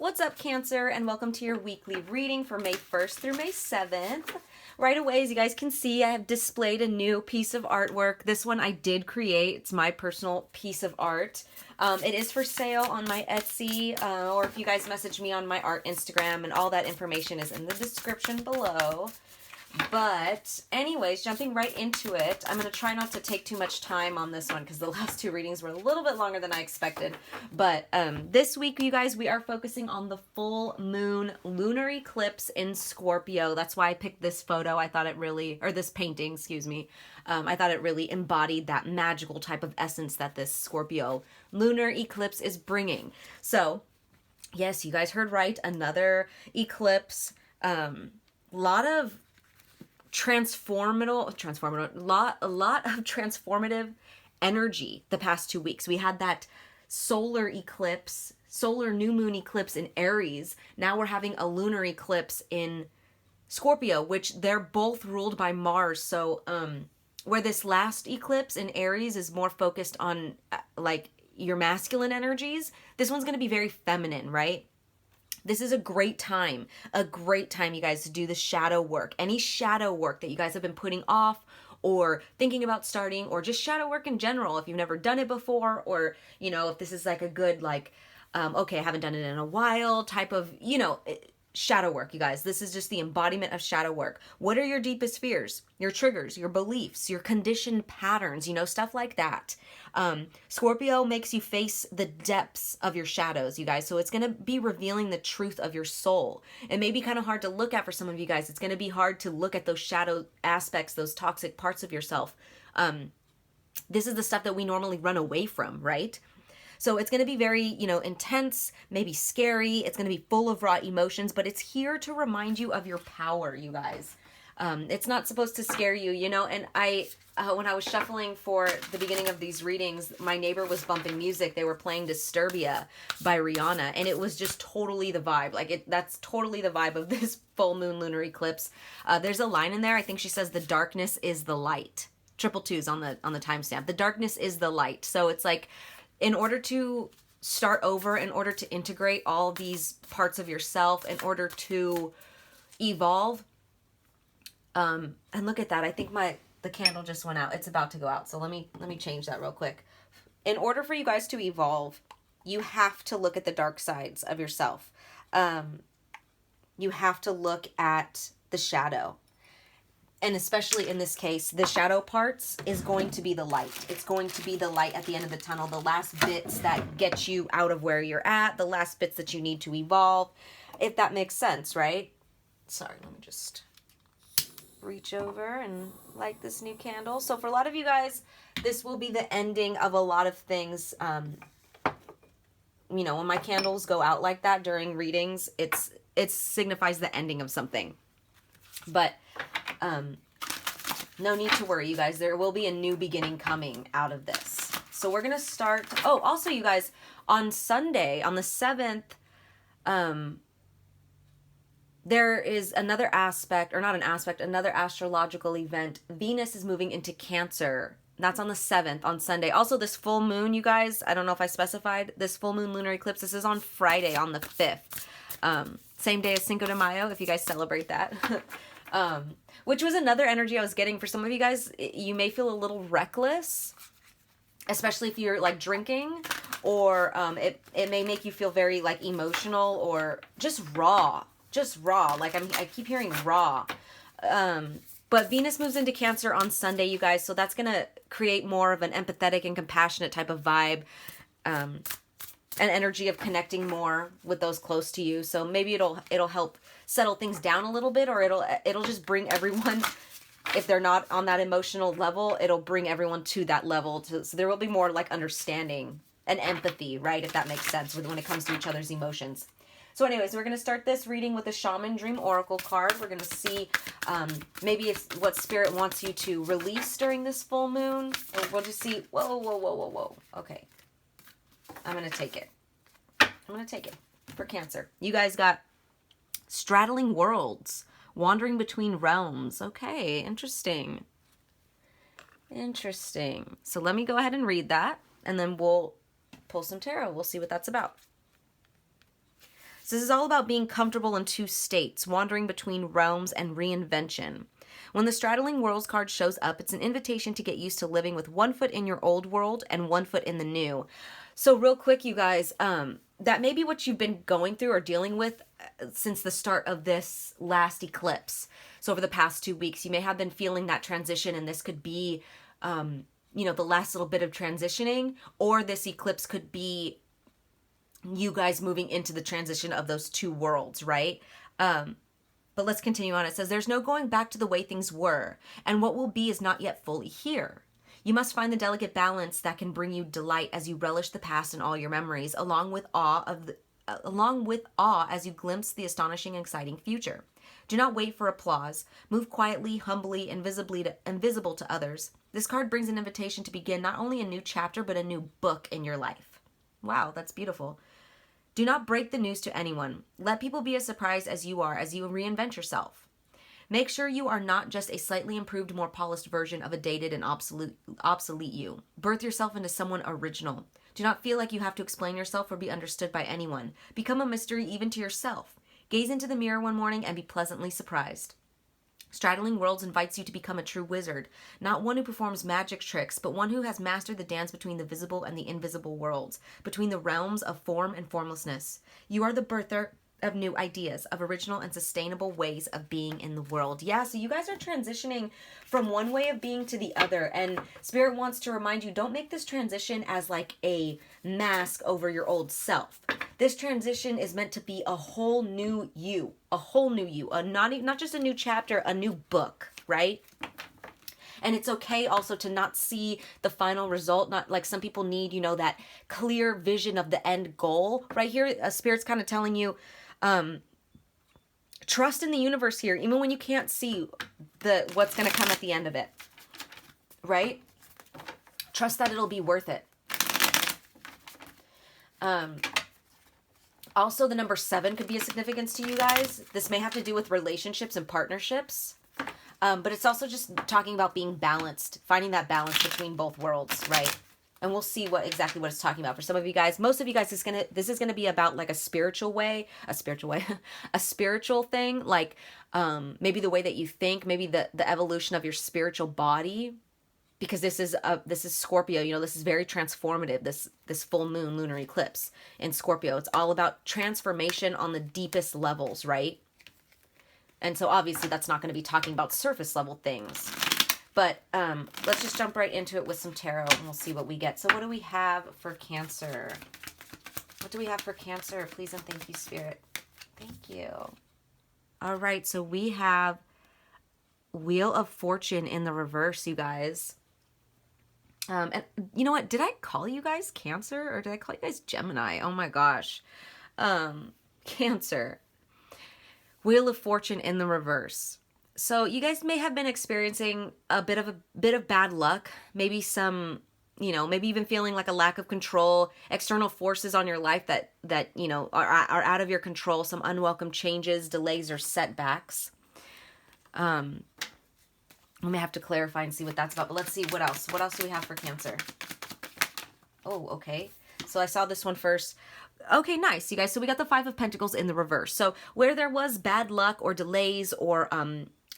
What's up, Cancer, and welcome to your weekly reading for May 1st through May 7th. Right away, as you guys can see, I have displayed a new piece of artwork. This one I did create. It's my personal piece of art. It is for sale on my Etsy, or if you guys message me on my art Instagram, and all that information is in the description below. But anyways, jumping right into it, I'm going to try not to take too much time on this one because the last two readings were a little bit longer than I expected. But this week, you guys, we are focusing on the full moon lunar eclipse in Scorpio. That's why I picked this photo. I thought it really, or this painting, excuse me. I thought it really embodied that magical type of essence that this Scorpio lunar eclipse is bringing. So, yes, you guys heard right. Another eclipse. Lot of a lot of transformative energy the past 2 weeks. We had that solar eclipse, solar new moon eclipse in Aries. Now we're having a lunar eclipse in Scorpio, which they're both ruled by Mars. So where this last eclipse in Aries is more focused on like your masculine energies, this one's going to be very feminine, right? This is a great time, you guys, to do the shadow work. Any shadow work that you guys have been putting off or thinking about starting, or just shadow work in general, if you've never done it before, or, you know, if this is like a good, like, okay, I haven't done it in a while type of, you know, shadow work, you guys. This is just the embodiment of shadow work. What are your deepest fears, your triggers, your beliefs, your conditioned patterns, you know, stuff like that. Scorpio makes you face the depths of your shadows, you guys. So it's going to be revealing the truth of your soul. It may be kind of hard to look at for some of you guys. It's going to be hard to look at those shadow aspects, those toxic parts of yourself. This is the stuff that we normally run away from, right? So it's going to be very, you know, intense, maybe scary. It's going to be full of raw emotions, but it's here to remind you of your power, you guys. It's not supposed to scare you, you know, and when I was shuffling for the beginning of these readings, my neighbor was bumping music. They were playing Disturbia by Rihanna, and it was just totally the vibe. Like, that's totally the vibe of this full moon lunar eclipse. There's a line in there. I think she says, the darkness is the light. 222's on the timestamp. The darkness is the light. So it's like, in order to start over, in order to integrate all these parts of yourself, in order to evolve, and look at that. I think the candle just went out. It's about to go out. So let me change that real quick. In order for you guys to evolve, you have to look at the dark sides of yourself. You have to look at the shadow. And especially in this case, the shadow parts is going to be the light. It's going to be the light at the end of the tunnel, the last bits that get you out of where you're at, the last bits that you need to evolve, if that makes sense, right? Sorry, let me just reach over and light this new candle. So for a lot of you guys, this will be the ending of a lot of things. You know, when my candles go out like that during readings, it signifies the ending of something. But no need to worry, you guys. There will be a new beginning coming out of this. So we're going to start. Oh, also, you guys, on Sunday, on the 7th, there is another aspect, or not an aspect, another astrological event. Venus is moving into Cancer. That's on the 7th, on Sunday. Also, this full moon, you guys, I don't know if I specified, this full moon lunar eclipse, this is on Friday, on the 5th. Same day as Cinco de Mayo, if you guys celebrate that. Which was another energy I was getting for some of you guys. You may feel a little reckless, especially if you're like drinking, or it may make you feel very like emotional or just raw. Like I keep hearing raw. But Venus moves into Cancer on Sunday, you guys. So that's going to create more of an empathetic and compassionate type of vibe. An energy of connecting more with those close to you. So maybe it'll help settle things down a little bit, or it'll just bring everyone, if they're not on that emotional level, it'll bring everyone to that level. So there will be more like understanding and empathy, right? If that makes sense when it comes to each other's emotions. So anyways, we're going to start this reading with a Shaman Dream Oracle card. We're going to see maybe it's what Spirit wants you to release during this full moon. Or we'll just see, whoa. Okay. I'm going to take it. For Cancer. You guys got straddling worlds, wandering between realms. Okay, interesting. So let me go ahead and read that, and then we'll pull some tarot. We'll see what that's about. So this is all about being comfortable in two states, wandering between realms and reinvention. When the straddling worlds card shows up, it's an invitation to get used to living with one foot in your old world and one foot in the new. So real quick, you guys, that may be what you've been going through or dealing with since the start of this last eclipse. So over the past 2 weeks, you may have been feeling that transition, and this could be, the last little bit of transitioning, or this eclipse could be you guys moving into the transition of those two worlds, right? But let's continue on. It says, there's no going back to the way things were, and what will be is not yet fully here. You must find the delicate balance that can bring you delight as you relish the past and all your memories, along with awe as you glimpse the astonishing and exciting future. Do not wait for applause. Move quietly, humbly, invisible to others. This card brings an invitation to begin not only a new chapter, but a new book in your life. Wow, that's beautiful. Do not break the news to anyone. Let people be as surprised as you are as you reinvent yourself. Make sure you are not just a slightly improved, more polished version of a dated and obsolete you. Birth yourself into someone original. Do not feel like you have to explain yourself or be understood by anyone. Become a mystery even to yourself. Gaze into the mirror one morning and be pleasantly surprised. Straddling Worlds invites you to become a true wizard, not one who performs magic tricks, but one who has mastered the dance between the visible and the invisible worlds, between the realms of form and formlessness. You are the birther of new ideas, of original and sustainable ways of being in the world. Yeah, so you guys are transitioning from one way of being to the other, and Spirit wants to remind you, don't make this transition as like a mask over your old self. This transition is meant to be a whole new you, not just a new chapter, a new book, right? And it's okay also to not see the final result. Not like some people need, that clear vision of the end goal. Right here, Spirit's kind of telling you, trust in the universe here, even when you can't see what's going to come at the end of it. Right? Trust that it'll be worth it. Also, the number 7 could be a significance to you guys. This may have to do with relationships and partnerships. But it's also just talking about being balanced, finding that balance between both worlds, right? And we'll see exactly what it's talking about. For some of you guys, most of you guys, this is gonna be about like a spiritual thing, like maybe the way that you think, maybe the evolution of your spiritual body, because this is Scorpio. This is very transformative. This full moon lunar eclipse in Scorpio, it's all about transformation on the deepest levels, right? And so obviously that's not going to be talking about surface level things. But let's just jump right into it with some tarot and we'll see what we get. So what do we have for Cancer? What do we have for Cancer? Please and thank you, Spirit. Thank you. All right, so we have Wheel of Fortune in the reverse, you guys. And you know what? Did I call you guys Cancer or did I call you guys Gemini? Oh my gosh. Cancer. Wheel of Fortune in the reverse. So you guys may have been experiencing a bit of bad luck, maybe some, maybe even feeling like a lack of control, external forces on your life that are out of your control, some unwelcome changes, delays, or setbacks. We may have to clarify and see what that's about, but let's see what else. What else do we have for Cancer? Oh, okay. So I saw this one first. Okay, nice, you guys. So we got the 5 of Pentacles in the reverse. So where there was bad luck or delays or,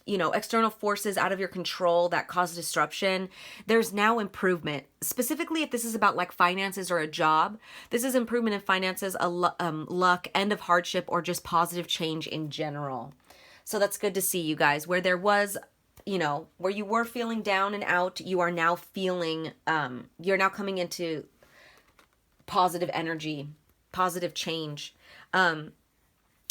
external forces out of your control that cause disruption, there's now improvement. Specifically, if this is about like finances or a job, this is improvement in finances, luck, end of hardship, or just positive change in general. So that's good to see, you guys. Where there was, where you were feeling down and out, you are now feeling, you're now coming into positive energy, positive change. And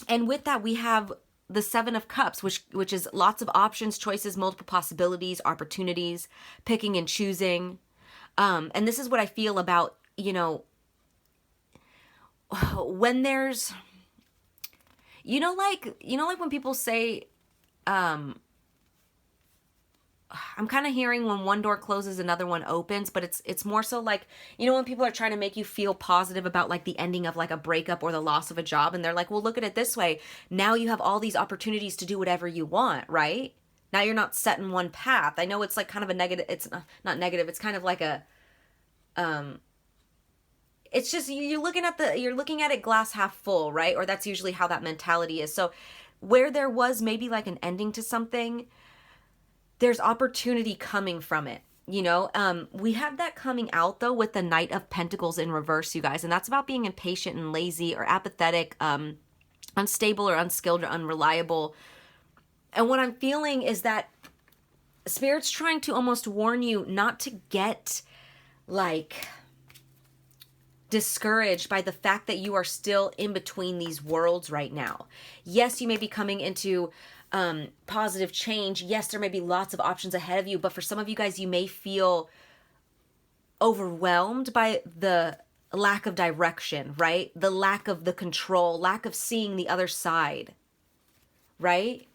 with that, we have the 7 of Cups, which is lots of options, choices, multiple possibilities, opportunities, picking and choosing. And this is what I feel about, when there's, like when people say, I'm kind of hearing when one door closes, another one opens, but it's more so like, when people are trying to make you feel positive about like the ending of like a breakup or the loss of a job. And they're like, well, look at it this way. Now you have all these opportunities to do whatever you want, right? Now you're not set in one path. I know it's like kind of a negative. It's not negative. It's kind of like it's just you're looking at it glass half full, right? Or that's usually how that mentality is. So where there was maybe like an ending to something, there's opportunity coming from it. We have that coming out though with the Knight of Pentacles in reverse, you guys, and that's about being impatient and lazy or apathetic, unstable or unskilled or unreliable. And what I'm feeling is that Spirit's trying to almost warn you not to get like discouraged by the fact that you are still in between these worlds right now. Yes, you may be coming into positive change. Yes, there may be lots of options ahead of you, but for some of you guys, you may feel overwhelmed by the lack of direction, right? The lack of the control, lack of seeing the other side, right?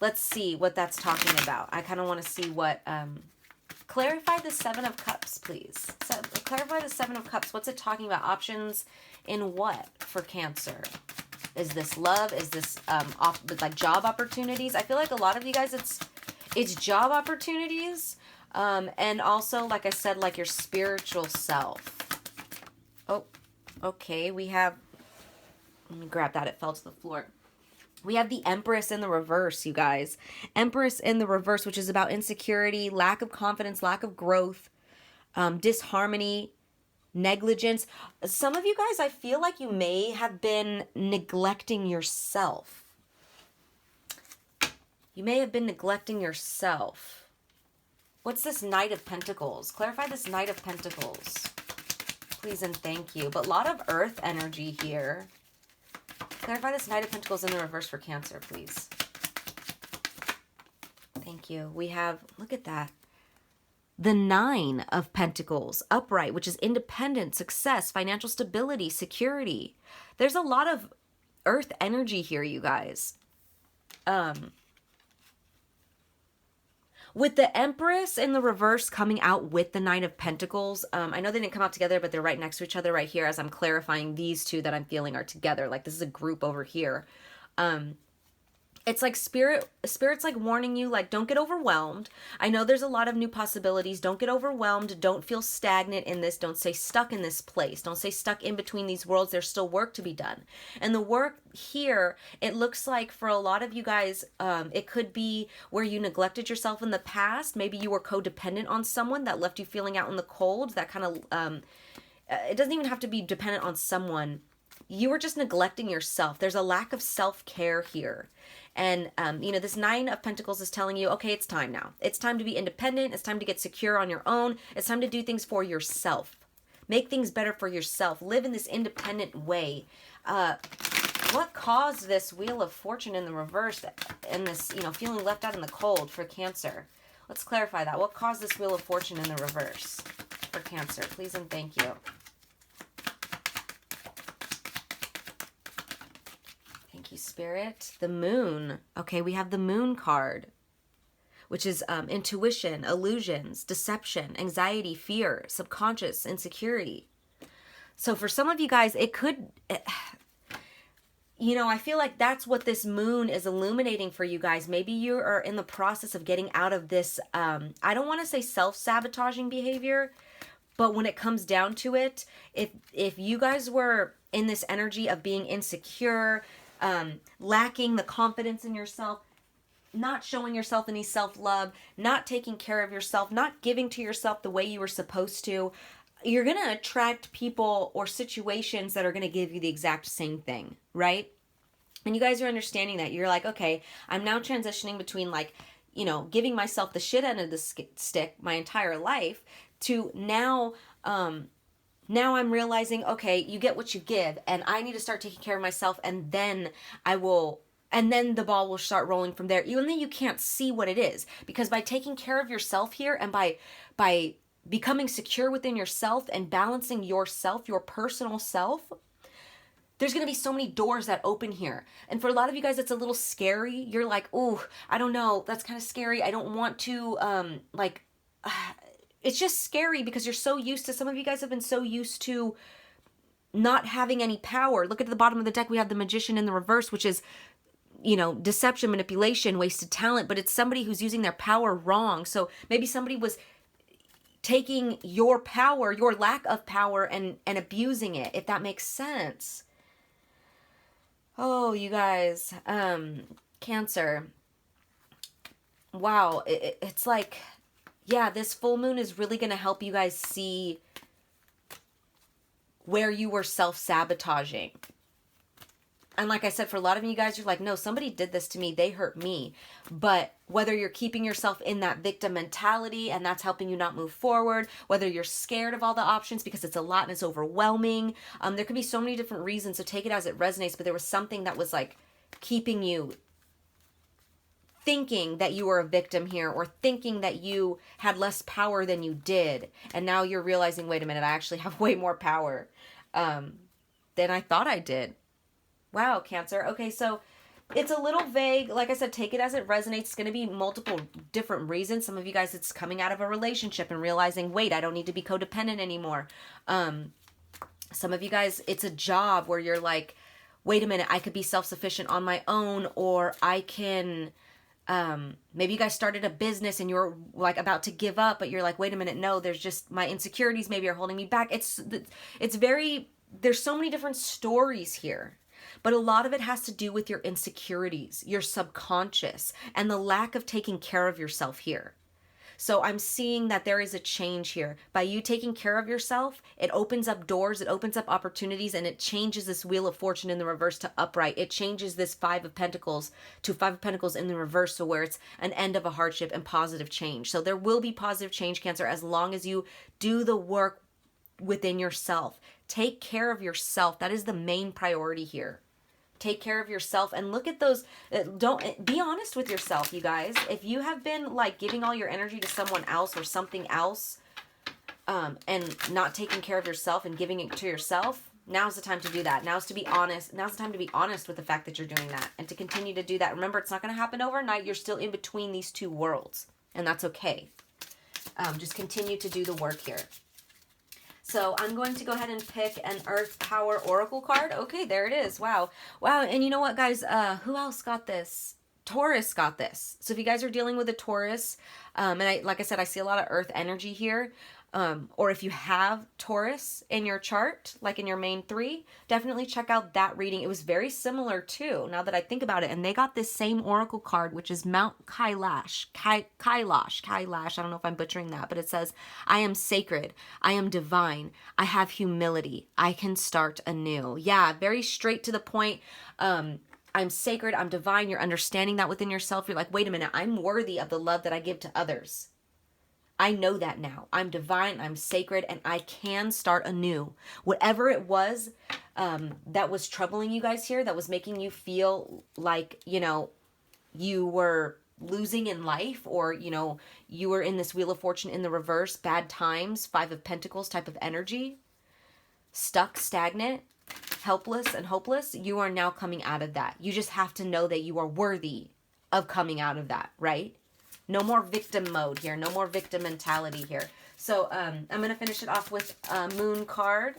Let's see what that's talking about. I kind of want to see what, clarify the Seven of Cups, please. So, clarify the Seven of Cups. What's it talking about? Options in what for Cancer? Is this love? Is this like job opportunities? I feel like a lot of you guys, it's job opportunities, and also, like I said, like your spiritual self. Oh, okay. We have. Let me grab that. It fell to the floor. We have the Empress in the reverse, you guys. Empress in the reverse, which is about insecurity, lack of confidence, lack of growth, disharmony, negligence. Some of you guys, I feel like you may have been neglecting yourself. You may have been neglecting yourself. What's this Knight of Pentacles? Clarify this Knight of Pentacles. Please and thank you. But a lot of earth energy here. Clarify this Knight of Pentacles in the reverse for Cancer, please. Thank you. We have, look at that. The Nine of Pentacles, upright, which is independent, success, financial stability, security. There's a lot of earth energy here, you guys. With the Empress in the reverse coming out with the Nine of Pentacles, I know they didn't come out together, but they're right next to each other right here as I'm clarifying these two that I'm feeling are together. Like this is a group over here. It's like Spirit's like warning you, like, don't get overwhelmed. I know there's a lot of new possibilities. Don't get overwhelmed. Don't feel stagnant in this. Don't stay stuck in this place. Don't stay stuck in between these worlds. There's still work to be done. And the work here, it looks like for a lot of you guys, it could be where you neglected yourself in the past. Maybe you were codependent on someone that left you feeling out in the cold. That kind of, it doesn't even have to be dependent on someone. You were just neglecting yourself. There's a lack of self-care here. And, this Nine of Pentacles is telling you, okay, it's time now. It's time to be independent. It's time to get secure on your own. It's time to do things for yourself. Make things better for yourself. Live in this independent way. What caused this Wheel of Fortune in the reverse and this, feeling left out in the cold for Cancer? Let's clarify that. What caused this Wheel of Fortune in the reverse for Cancer? Please and thank you. Spirit. The Moon. Okay, we have the Moon card, which is intuition, illusions, deception, anxiety, fear, subconscious, insecurity. So for some of you guys, it could, I feel like that's what this Moon is illuminating for you guys. Maybe you are in the process of getting out of this, I don't want to say self-sabotaging behavior, but when it comes down to it, if you guys were in this energy of being insecure, lacking the confidence in yourself, not showing yourself any self-love, not taking care of yourself, not giving to yourself the way you were supposed to, you're going to attract people or situations that are going to give you the exact same thing, right? And you guys are understanding that. You're like, okay, I'm now transitioning between giving myself the shit end of the stick my entire life to now I'm realizing, okay, you get what you give, and I need to start taking care of myself, and then the ball will start rolling from there. Even though you can't see what it is, because by taking care of yourself here and by becoming secure within yourself and balancing yourself, your personal self, there's going to be so many doors that open here. And for a lot of you guys, it's a little scary. You're like, oh, I don't know. That's kind of scary. I don't want to, it's just scary because you're so used to, some of you guys have been so used to not having any power. Look at the bottom of the deck. We have the Magician in the reverse, which is, deception, manipulation, wasted talent, but it's somebody who's using their power wrong. So maybe somebody was taking your power, your lack of power, and abusing it, if that makes sense. Oh, you guys, Cancer. Wow, it's like, yeah, this full moon is really going to help you guys see where you were self-sabotaging. And like I said, for a lot of you guys, you're like, no, somebody did this to me. They hurt me. But whether you're keeping yourself in that victim mentality and that's helping you not move forward, whether you're scared of all the options because it's a lot and it's overwhelming, there could be so many different reasons. So take it as it resonates. But there was something that was like keeping you thinking that you were a victim here, or thinking that you had less power than you did. And now you're realizing, wait a minute, I actually have way more power than I thought I did. Wow, Cancer. Okay, so it's a little vague. Like I said, take it as it resonates. It's going to be multiple different reasons. Some of you guys, it's coming out of a relationship and realizing, wait, I don't need to be codependent anymore. Some of you guys, it's a job where you're like, wait a minute, I could be self-sufficient on my own, or I can, maybe you guys started a business and you're like about to give up, but you're like, wait a minute, no, there's just my insecurities maybe are holding me back. It's very, there's so many different stories here. But a lot of it has to do with your insecurities, your subconscious, and the lack of taking care of yourself here. So I'm seeing that there is a change here. By you taking care of yourself, it opens up doors, it opens up opportunities, and it changes this Wheel of Fortune in the reverse to upright. It changes this Five of Pentacles to Five of Pentacles in the reverse, so where it's an end of a hardship and positive change. So there will be positive change, Cancer, as long as you do the work within yourself. Take care of yourself. That is the main priority here. Take care of yourself and look at those. Don't be honest with yourself, you guys. If you have been like giving all your energy to someone else or something else, and not taking care of yourself and giving it to yourself, now's the time to do that. Now's to be honest. Now's the time to be honest with the fact that you're doing that and to continue to do that. Remember, it's not going to happen overnight. You're still in between these two worlds, and that's okay. Just continue to do the work here. So I'm going to go ahead and pick an Earth Power Oracle card. Okay, there it is. Wow. Wow. And you know what, guys? Who else got this? Taurus got this. So if you guys are dealing with a Taurus, and like I said, I see a lot of Earth energy here. Or if you have Taurus in your chart, like in your main three, definitely check out that reading. It was very similar too, now that I think about it. And they got this same oracle card, which is Mount Kailash. Kailash. I don't know if I'm butchering that, but it says, I am sacred. I am divine. I have humility. I can start anew. Yeah, very straight to the point. I'm sacred. I'm divine. You're understanding that within yourself. You're like, wait a minute. I'm worthy of the love that I give to others. I know that now. I'm divine, I'm sacred, and I can start anew. Whatever it was that was troubling you guys here, that was making you feel like, you know, you were losing in life, or, you know, you were in this Wheel of Fortune in the reverse, bad times, Five of Pentacles type of energy, stuck, stagnant, helpless, and hopeless, you are now coming out of that. You just have to know that you are worthy of coming out of that, right? No more victim mode here. No more victim mentality here. So I'm going to finish it off with a moon card.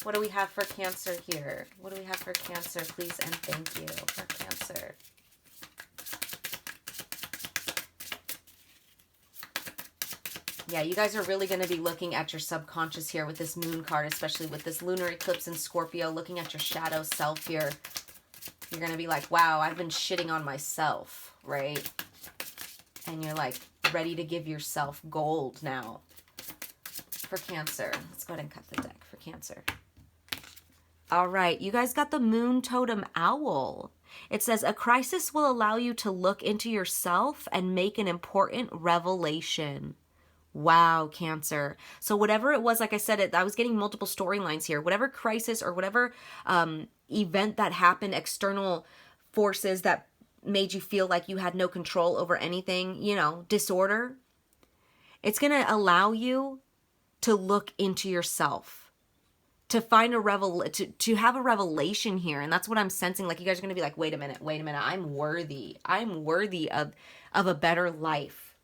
What do we have for Cancer here? What do we have for Cancer? Please and thank you for Cancer. Yeah, you guys are really going to be looking at your subconscious here with this moon card, especially with this lunar eclipse in Scorpio, looking at your shadow self here. You're going to be like, wow, I've been shitting on myself, right? And you're like ready to give yourself gold now for Cancer. Let's go ahead and cut the deck for Cancer. All right, you guys got the Moon Totem Owl. It says, a crisis will allow you to look into yourself and make an important revelation. Wow, Cancer. So whatever it was, like I said, I was getting multiple storylines here. Whatever crisis or whatever event that happened, external forces that made you feel like you had no control over anything, you know, disorder, it's going to allow you to look into yourself, to find to have a revelation here. And that's what I'm sensing. Like, you guys are going to be like, wait a minute, I'm worthy of a better life.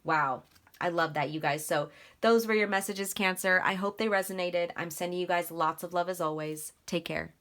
Wow. I love that, you guys. So those were your messages, Cancer. I hope they resonated. I'm sending you guys lots of love as always. Take care.